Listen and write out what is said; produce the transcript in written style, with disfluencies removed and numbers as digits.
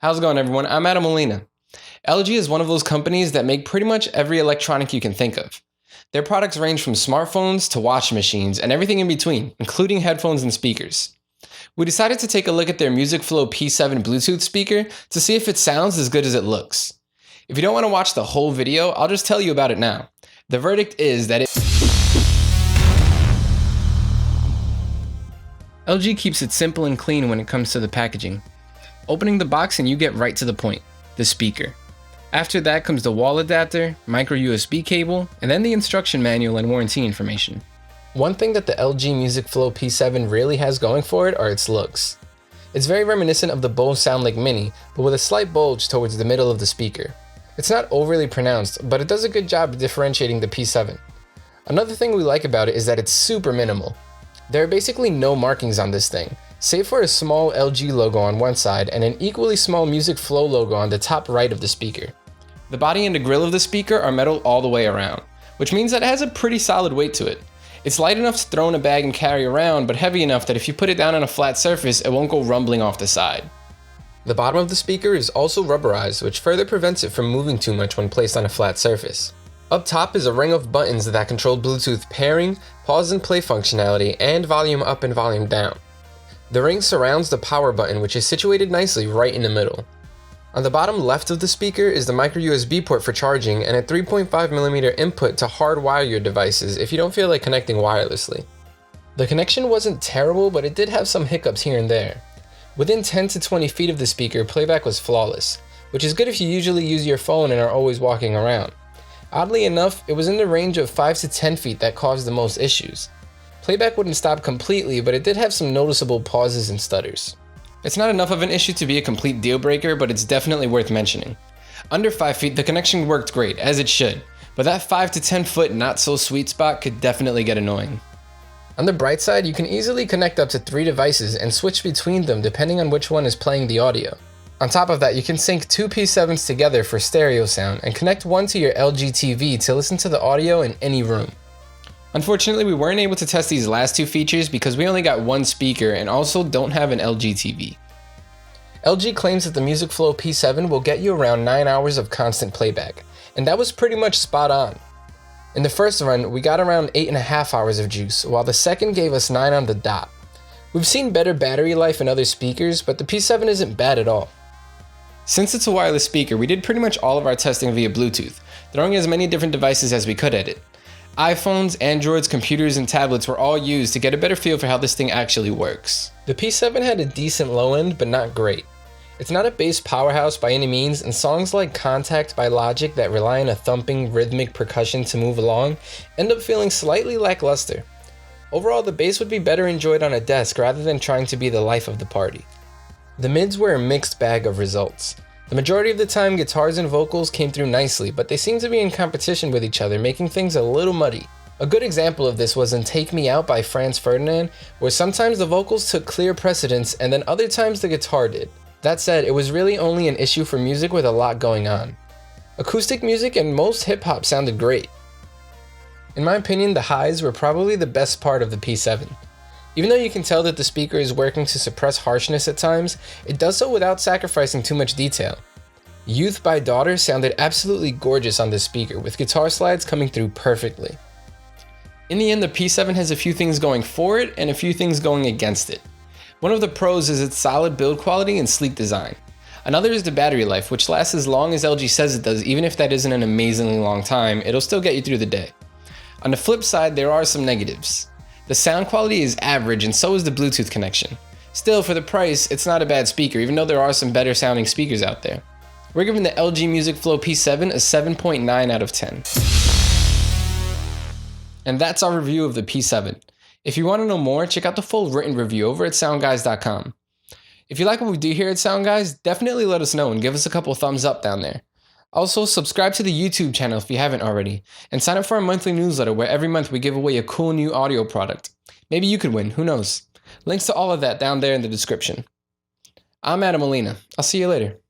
How's it going, everyone? I'm Adam Molina. LG is one of those companies that make pretty much every electronic you can think of. Their products range from smartphones to washing machines and everything in between, including headphones and speakers. We decided to take a look at their Music Flow P7 Bluetooth speaker to see if it sounds as good as it looks. If you don't want to watch the whole video, I'll just tell you about it now. The verdict is that LG keeps it simple and clean when it comes to the packaging. Opening the box and you get right to the point, the speaker. After that comes the wall adapter, micro USB cable, and then the instruction manual and warranty information. One thing that the LG Music Flow P7 really has going for it are its looks. It's very reminiscent of the Bose SoundLink Mini, but with a slight bulge towards the middle of the speaker. It's not overly pronounced, but it does a good job of differentiating the P7. Another thing we like about it is that it's super minimal. There are basically no markings on this thing, save for a small LG logo on one side and an equally small Music Flow logo on the top right of the speaker. The body and the grill of the speaker are metal all the way around, which means that it has a pretty solid weight to it. It's light enough to throw in a bag and carry around, but heavy enough that if you put it down on a flat surface, it won't go rumbling off the side. The bottom of the speaker is also rubberized, which further prevents it from moving too much when placed on a flat surface. Up top is a ring of buttons that control Bluetooth pairing, pause and play functionality, and volume up and volume down. The ring surrounds the power button, which is situated nicely right in the middle. On the bottom left of the speaker is the micro USB port for charging and a 3.5mm input to hardwire your devices if you don't feel like connecting wirelessly. The connection wasn't terrible, but it did have some hiccups here and there. Within 10 to 20 feet of the speaker, playback was flawless, which is good if you usually use your phone and are always walking around. Oddly enough, it was in the range of 5 to 10 feet that caused the most issues. Playback wouldn't stop completely, but it did have some noticeable pauses and stutters. It's not enough of an issue to be a complete deal breaker, but it's definitely worth mentioning. Under 5 feet, the connection worked great, as it should, but that 5 to 10 foot not so sweet spot could definitely get annoying. On the bright side, you can easily connect up to 3 devices and switch between them depending on which one is playing the audio. On top of that, you can sync 2 P7s together for stereo sound and connect one to your LG TV to listen to the audio in any room. Unfortunately, we weren't able to test these last 2 features because we only got 1 speaker and also don't have an LG TV. LG claims that the Music Flow P7 will get you around 9 hours of constant playback, and that was pretty much spot on. In the first run, we got around 8.5 hours of juice, while the second gave us 9 on the dot. We've seen better battery life in other speakers, but the P7 isn't bad at all. Since it's a wireless speaker, we did pretty much all of our testing via Bluetooth, throwing as many different devices as we could at it. iPhones, Androids, computers, and tablets were all used to get a better feel for how this thing actually works. The P7 had a decent low end, but not great. It's not a bass powerhouse by any means, and songs like Contact by Logic that rely on a thumping, rhythmic percussion to move along end up feeling slightly lackluster. Overall, the bass would be better enjoyed on a desk rather than trying to be the life of the party. The mids were a mixed bag of results. The majority of the time, guitars and vocals came through nicely, but they seemed to be in competition with each other, making things a little muddy. A good example of this was in Take Me Out by Franz Ferdinand, where sometimes the vocals took clear precedence and then other times the guitar did. That said, it was really only an issue for music with a lot going on. Acoustic music and most hip-hop sounded great. In my opinion, the highs were probably the best part of the P7. Even though you can tell that the speaker is working to suppress harshness at times, it does so without sacrificing too much detail. Youth by Daughter sounded absolutely gorgeous on this speaker, with guitar slides coming through perfectly. In the end, the P7 has a few things going for it and a few things going against it. One of the pros is its solid build quality and sleek design. Another is the battery life, which lasts as long as LG says it does. Even if that isn't an amazingly long time, it'll still get you through the day. On the flip side, there are some negatives. The sound quality is average, and so is the Bluetooth connection. Still, for the price, it's not a bad speaker, even though there are some better sounding speakers out there. We're giving the LG Music Flow P7 a 7.9 out of 10. And that's our review of the P7. If you want to know more, check out the full written review over at SoundGuys.com. If you like what we do here at SoundGuys, definitely let us know and give us a couple thumbs up down there. Also, subscribe to the YouTube channel if you haven't already, and sign up for our monthly newsletter where every month we give away a cool new audio product. Maybe you could win, who knows? Links to all of that down there in the description. I'm Adam Molina. I'll see you later.